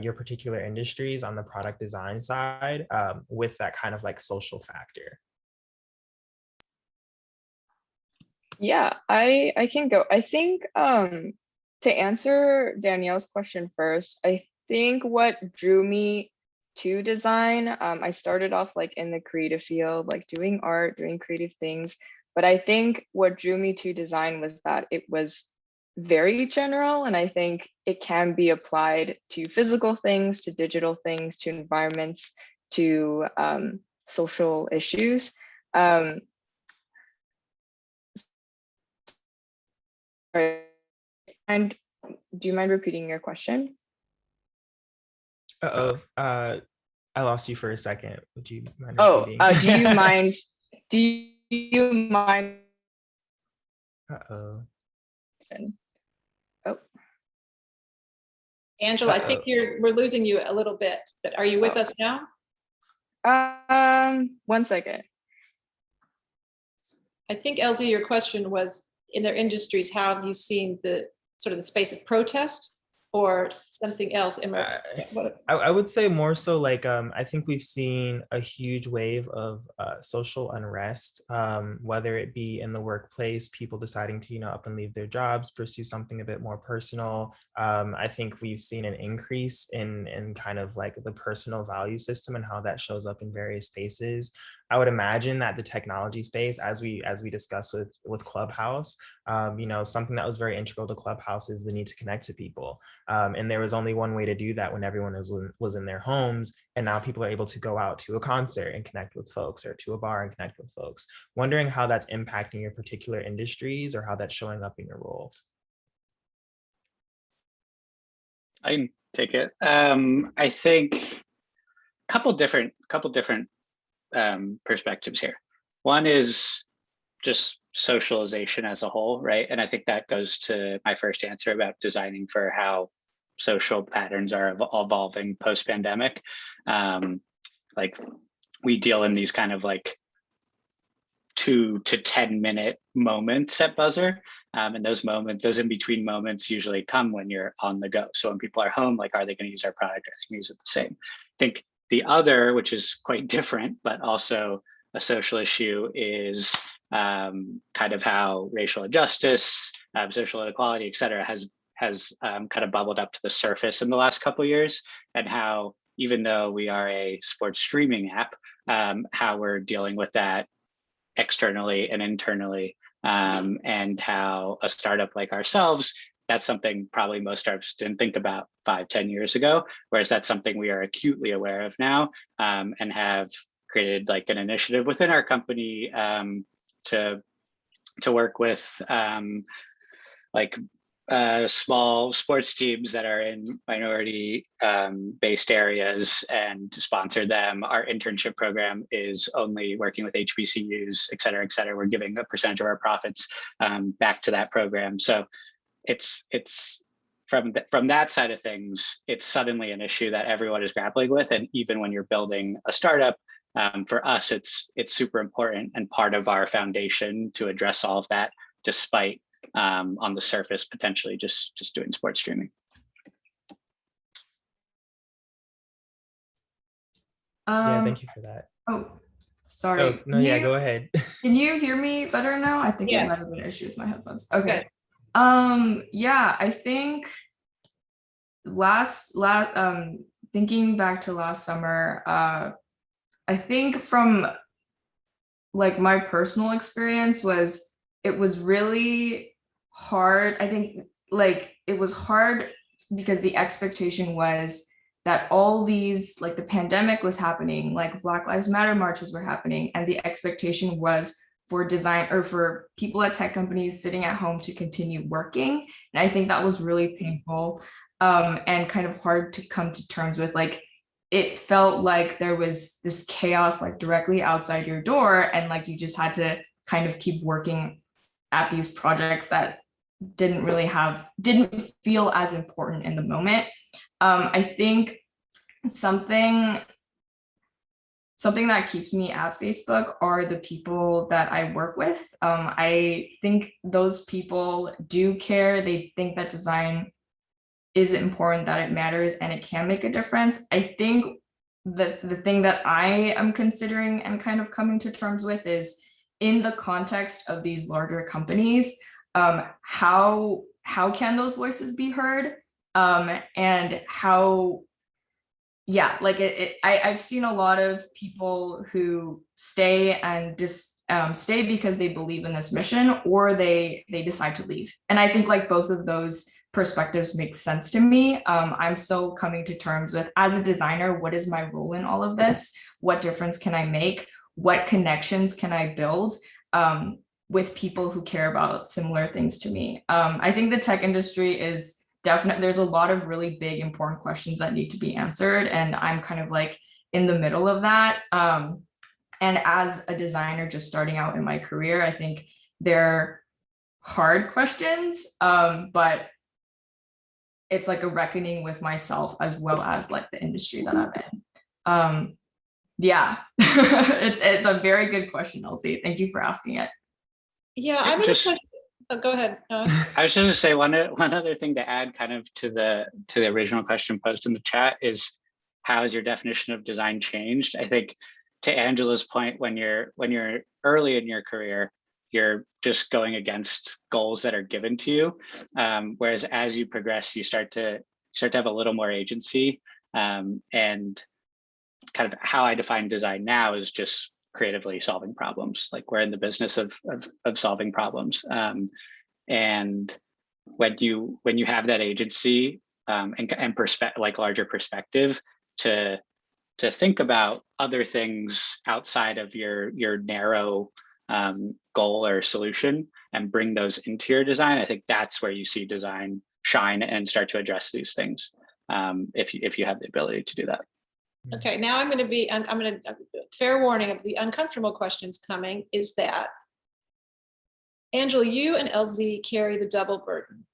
your particular industries on the product design side with that kind of like social factor. Yeah, I can go. I think to answer Danielle's question first, I think what drew me to design, I started off like in the creative field, like doing art, doing creative things. But I think what drew me to design was that it was very general, and I think it can be applied to physical things, to digital things, to environments, to social issues. And do you mind repeating your question? I lost you for a second. Would you mind repeating? Do you mind? Do you mind? Oh. Angela, I think we're losing you a little bit, but are you with us now? 1 second. I think, Elsie, your question was, in their industries, how have you seen the sort of the space of protest or something else? I would say more so like, I think we've seen a huge wave of social unrest, whether it be in the workplace, people deciding to, up and leave their jobs, pursue something a bit more personal. I think we've seen an increase in kind of like the personal value system and how that shows up in various spaces. I would imagine that the technology space, as we discussed with Clubhouse, something that was very integral to Clubhouse is the need to connect to people. And there was only one way to do that when everyone was in their homes. And now people are able to go out to a concert and connect with folks, or to a bar and connect with folks. Wondering how that's impacting your particular industries, or how that's showing up in your roles. I can take it. I think a couple different perspectives here. One is just socialization as a whole, right? And I think that goes to my first answer about designing for how social patterns are evolving post-pandemic. Like we deal in these kind of like 2 to 10 minute moments at Buzzer. And those in between moments usually come when you're on the go. So when people are home, like, are they going to use our product? Are they going to use it the same? I think the other, which is quite different, but also a social issue, is kind of how racial injustice, social inequality, et cetera, has kind of bubbled up to the surface in the last couple of years, and how, even though we are a sports streaming app, how we're dealing with that externally and internally, and how a startup like ourselves, that's something probably most startups didn't think about 5-10 years ago, whereas that's something we are acutely aware of now, and have created like an initiative within our company to work with small sports teams that are in minority based areas and to sponsor them. Our internship program is only working with HBCUs, et cetera, et cetera. We're giving a percentage of our profits back to that program. So it's from that side of things, it's suddenly an issue that everyone is grappling with. And even when you're building a startup, for us, it's super important and part of our foundation to address all of that, despite on the surface potentially just doing sports streaming. Yeah, thank you for that. Oh, sorry. Oh, no, yeah, go ahead. Can you hear me better now? I think it might Yes. have been an issue with my headphones. Okay. Good. Yeah, I think thinking back to last summer, I think from like my personal experience it was really hard. I think like it was hard because the expectation was that all these, like the pandemic was happening, like Black Lives Matter marches were happening, and the expectation was for design or for people at tech companies sitting at home to continue working. And I think that was really painful and kind of hard to come to terms with. Like it felt like there was this chaos like directly outside your door, and like you just had to kind of keep working at these projects that didn't feel as important in the moment. I think something that keeps me at Facebook are the people that I work with. I think those people do care. They think that design is important, that it matters, and it can make a difference. I think the thing that I am considering and kind of coming to terms with is, in the context of these larger companies, how can those voices be heard, and how, yeah, like I've seen a lot of people who stay and stay because they believe in this mission, or they decide to leave. And I think like both of those perspectives make sense to me. I'm still coming to terms with, as a designer, what is my role in all of this? What difference can I make? What connections can I build with people who care about similar things to me? I think the tech industry is definitely, there's a lot of really big, important questions that need to be answered. And I'm kind of like in the middle of that. And as a designer just starting out in my career, I think they're hard questions, but it's like a reckoning with myself as well as like the industry that I'm in. Yeah, it's a very good question, Elsie. Thank you for asking it. Yeah, I'm gonna put, oh, go ahead. No. I was just gonna say one other thing to add kind of to the original question posed in the chat is, how has your definition of design changed? I think to Angela's point, when you're early in your career, you're just going against goals that are given to you. Whereas as you progress, you start to have a little more agency. And kind of how I define design now is just creatively solving problems. Like we're in the business of solving problems. And when you have that agency and like larger perspective to think about other things outside of your narrow goal or solution and bring those into your design, I think that's where you see design shine and start to address these things, if you have the ability to do that. Okay, now I'm going to fair warning of the uncomfortable questions coming is that, Angela, you and LZ carry the double burden,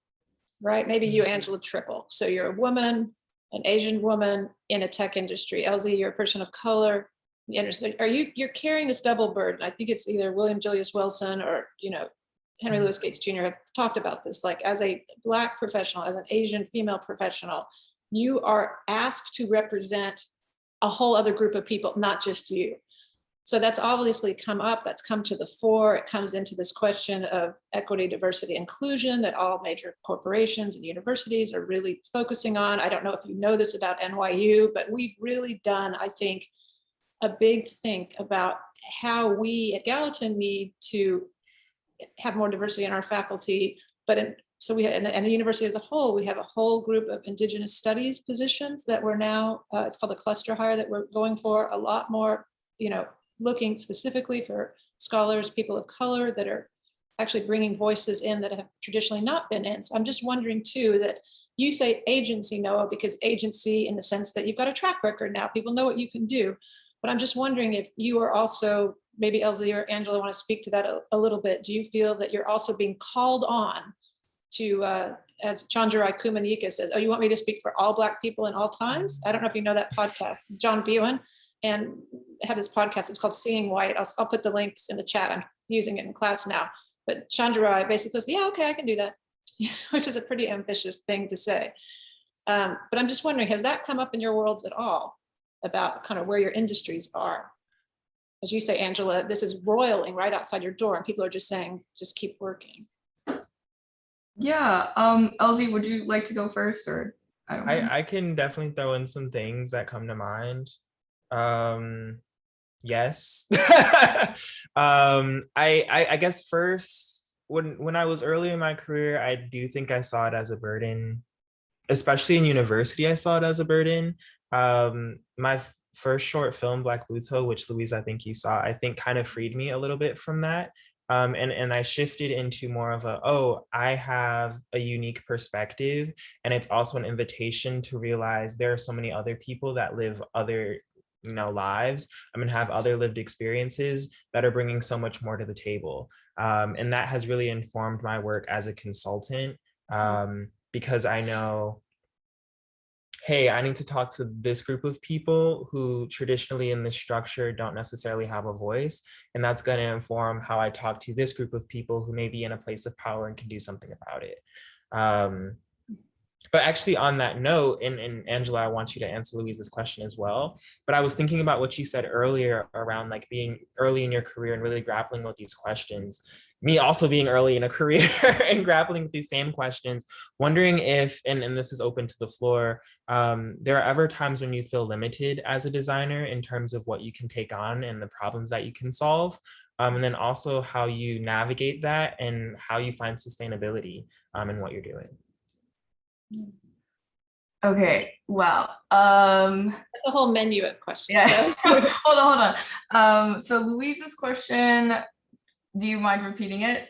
right? Maybe you, Angela, triple. So you're a woman, an Asian woman in a tech industry. LZ, you're a person of color. You're carrying this double burden. I think it's either William Julius Wilson or, Henry Louis Gates Jr. have talked about this, like as a Black professional, as an Asian female professional, you are asked to represent a whole other group of people, not just you. So that's obviously come up, that's come to the fore. It comes into this question of equity, diversity, inclusion that all major corporations and universities are really focusing on. I don't know if you know this about NYU, but we've really done, I think, a big think about how we at Gallatin need to have more diversity in our faculty, so we and the university as a whole, we have a whole group of Indigenous studies positions that we're now, it's called a cluster hire, that we're going for a lot more, looking specifically for scholars, people of color that are actually bringing voices in that have traditionally not been in. So I'm just wondering too, that you say agency, Noah, because agency in the sense that you've got a track record now, people know what you can do. But I'm just wondering if you are also, maybe LZ or Angela want to speak to that a little bit. Do you feel that you're also being called on to, as Chandra Kumanika says, oh, you want me to speak for all Black people in all times? I don't know if you know that podcast, John Bewan, and had this podcast, it's called Seeing White. I'll put the links in the chat. I'm using it in class now. But Chandra basically says, yeah, okay, I can do that, which is a pretty ambitious thing to say. But I'm just wondering, has that come up in your worlds at all about kind of where your industries are? As you say, Angela, this is roiling right outside your door and people are just saying, just keep working. Yeah, LZ, would you like to go first, or I can definitely throw in some things that come to mind. Yes. I guess first, when I was early in my career, I do think I saw it as a burden, especially in university. I saw it as a burden. My first short film, Black Pluto, which Louise, I think you saw, I think kind of freed me a little bit from that. And I shifted into more of I have a unique perspective, and it's also an invitation to realize there are so many other people that live other lives, have other lived experiences that are bringing so much more to the table. And that has really informed my work as a consultant, because I know, hey, I need to talk to this group of people who traditionally in this structure don't necessarily have a voice. And that's going to inform how I talk to this group of people who may be in a place of power and can do something about it. But actually on that note, and Angela, I want you to answer Louise's question as well. But I was thinking about what you said earlier around like being early in your career and really grappling with these questions. Me also being early in a career and grappling with these same questions, wondering if, and this is open to the floor, there are ever times when you feel limited as a designer in terms of what you can take on and the problems that you can solve. And then also how you navigate that and how you find sustainability in what you're doing. Okay, well, that's a whole menu of questions. Yeah. hold on. So Louise's question, do you mind repeating it?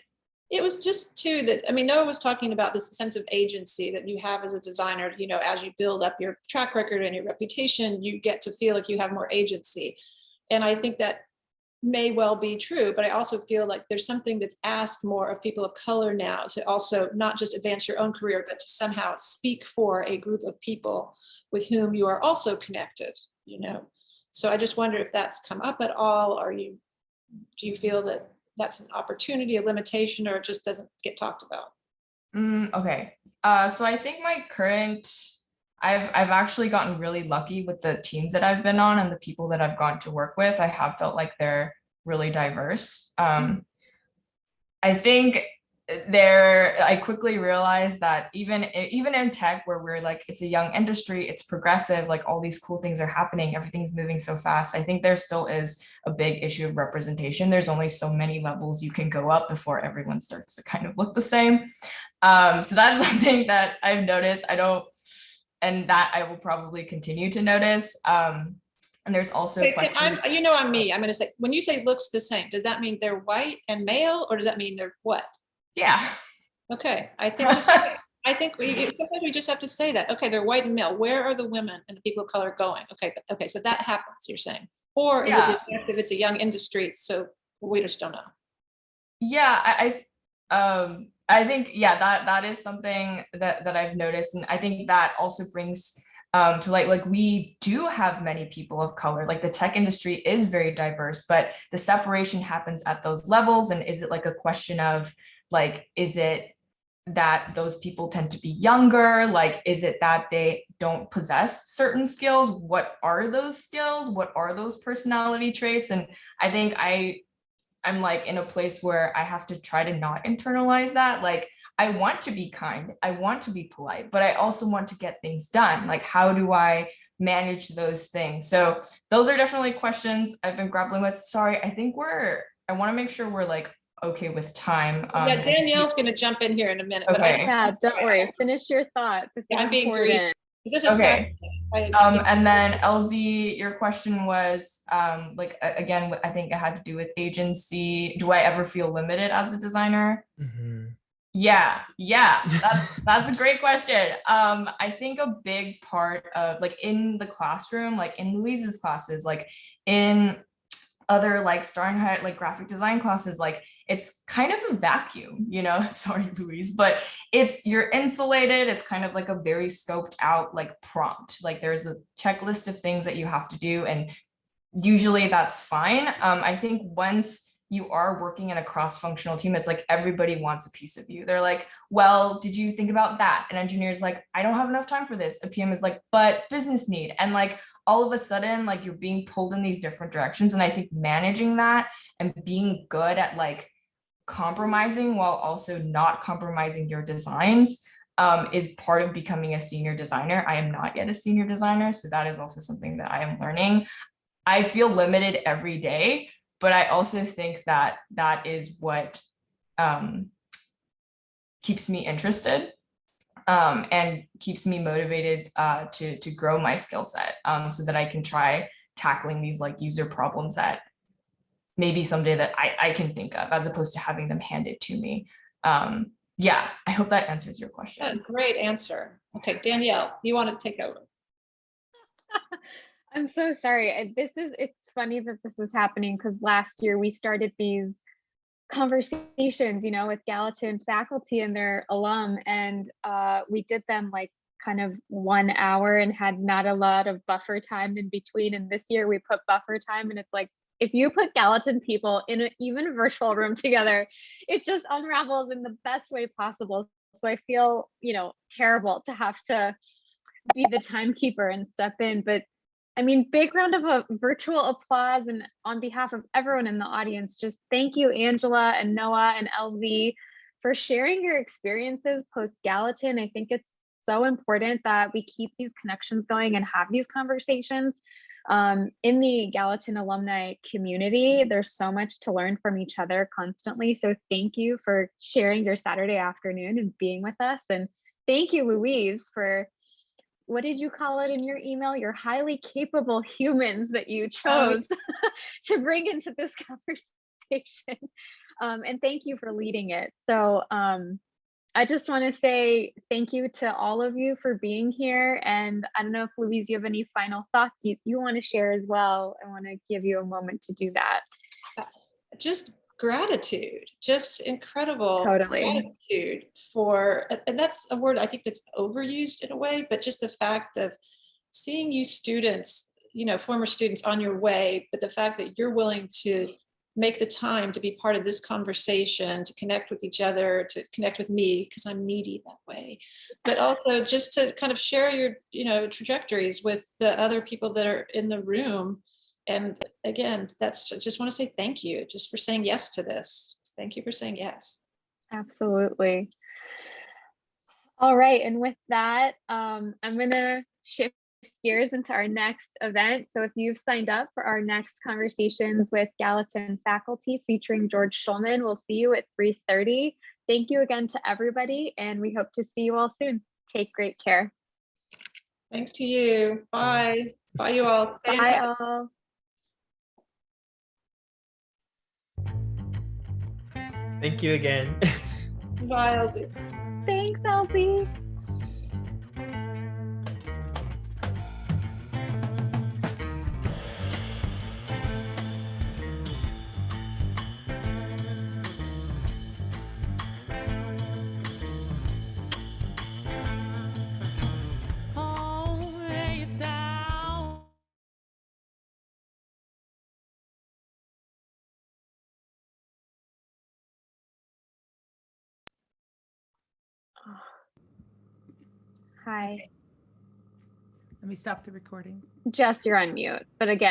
It was just too that, Noah was talking about this sense of agency that you have as a designer, as you build up your track record and your reputation, you get to feel like you have more agency. And I think that may well be true, but I also feel like there's something that's asked more of people of color now to also not just advance your own career, but to somehow speak for a group of people with whom you are also connected, So I just wonder if that's come up at all, or do you feel that that's an opportunity, a limitation, or it just doesn't get talked about? Okay, so I think my current, I've actually gotten really lucky with the teams that I've been on and the people that I've gotten to work with. I have felt like they're really diverse. I think I quickly realized that even in tech, where we're like, it's a young industry, it's progressive, like all these cool things are happening, everything's moving so fast. I think there still is a big issue of representation. There's only so many levels you can go up before everyone starts to kind of look the same. So that's something that I've noticed. And that I will probably continue to notice. And there's also questions. I'm me. I'm going to say, when you say looks the same, does that mean they're white and male, or does that mean they're what? Yeah. Okay. I think sometimes we just have to say that. Okay, they're white and male. Where are the women and the people of color going? Okay, so that happens, you're saying. Or is it if it's a young industry, so we just don't know? Yeah, I think, yeah, that is something that I've noticed. And I think that also brings to like we do have many people of color. Like the tech industry is very diverse, but the separation happens at those levels. And is it like a question of like, is it that those people tend to be younger? Like, is it that they don't possess certain skills? What are those skills? What are those personality traits? And I think I'm like in a place where I have to try to not internalize that. Like, I want to be kind, I want to be polite, but I also want to get things done. Like, how do I manage those things? So those are definitely questions I've been grappling with. Sorry, I think I want to make sure we're like okay with time. Yeah, Danielle's going to jump in here in a minute. Okay. Yeah, don't worry. Finish your thought. This is I'm being important. This is okay. And then LZ, your question was like again, I think it had to do with agency. Do I ever feel limited as a designer? Mm-hmm. Yeah, that's a great question. I think a big part of like in the classroom, like in Louise's classes, like in other like starting high like graphic design classes, like it's kind of a vacuum, you know. Sorry, Louise, but you're insulated. It's kind of like a very scoped out like prompt. Like there's a checklist of things that you have to do, and usually that's fine. I think once you are working in a cross-functional team, it's like everybody wants a piece of you. They're like, well, did you think about that? An engineer's like, I don't have enough time for this. A PM is like, but business need. And like all of a sudden, like you're being pulled in these different directions. And I think managing that and being good at like compromising while also not compromising your designs is part of becoming a senior designer. I am not yet a senior designer, so that is also something that I am learning. I feel limited every day, but I also think that that is what keeps me interested and keeps me motivated to grow my skill set so that I can try tackling these like user problems that maybe someday that I can think of, as opposed to having them handed to me. Yeah, I hope that answers your question. Yeah, great answer. Okay, Danielle, you want to take over? I'm so sorry. It's funny that this is happening because last year we started these conversations, you know, with Gallatin faculty and their alum, and we did them like kind of 1 hour and had not a lot of buffer time in between. And this year we put buffer time, and it's like, if you put Gallatin people in an even virtual room together, it just unravels in the best way possible. So I feel, you know, terrible to have to be the timekeeper and step in, but I mean, big round of a virtual applause, and on behalf of everyone in the audience, just thank you, Angela and Noah and LZ, for sharing your experiences post Gallatin. I think it's so important that we keep these connections going and have these conversations. In the Gallatin alumni community, there's so much to learn from each other constantly. So thank you for sharing your Saturday afternoon and being with us. And thank you, Louise, for, what did you call it in your email? Your highly capable humans that you chose to bring into this conversation. And thank you for leading it. So I just want to say thank you to all of you for being here. And I don't know if Louise, you have any final thoughts you want to share as well. I want to give you a moment to do that. Just gratitude, just incredible gratitude for, and that's a word I think that's overused in a way, but just the fact of seeing you students, you know, former students on your way, but the fact that you're willing to make the time to be part of this conversation, to connect with each other, to connect with me, because I'm needy that way, but also just to kind of share your, you know, trajectories with the other people that are in the room. And again, I just want to say thank you just for saying yes to this. Thank you for saying yes. Absolutely. All right, and with that, I'm gonna shift gears into our next event. So if you've signed up for our next Conversations with Gallatin Faculty featuring George Schulman, we'll see you at 3:30. Thank you again to everybody, and we hope to see you all soon. Take great care. Thanks to you. Bye. Bye, you all. Stay in touch. Bye all. Thank you again. Bye, Elsie. Thanks, Elsie. Oh, lay it down. Hi. Let me stop the recording. Jess, you're on mute, but again,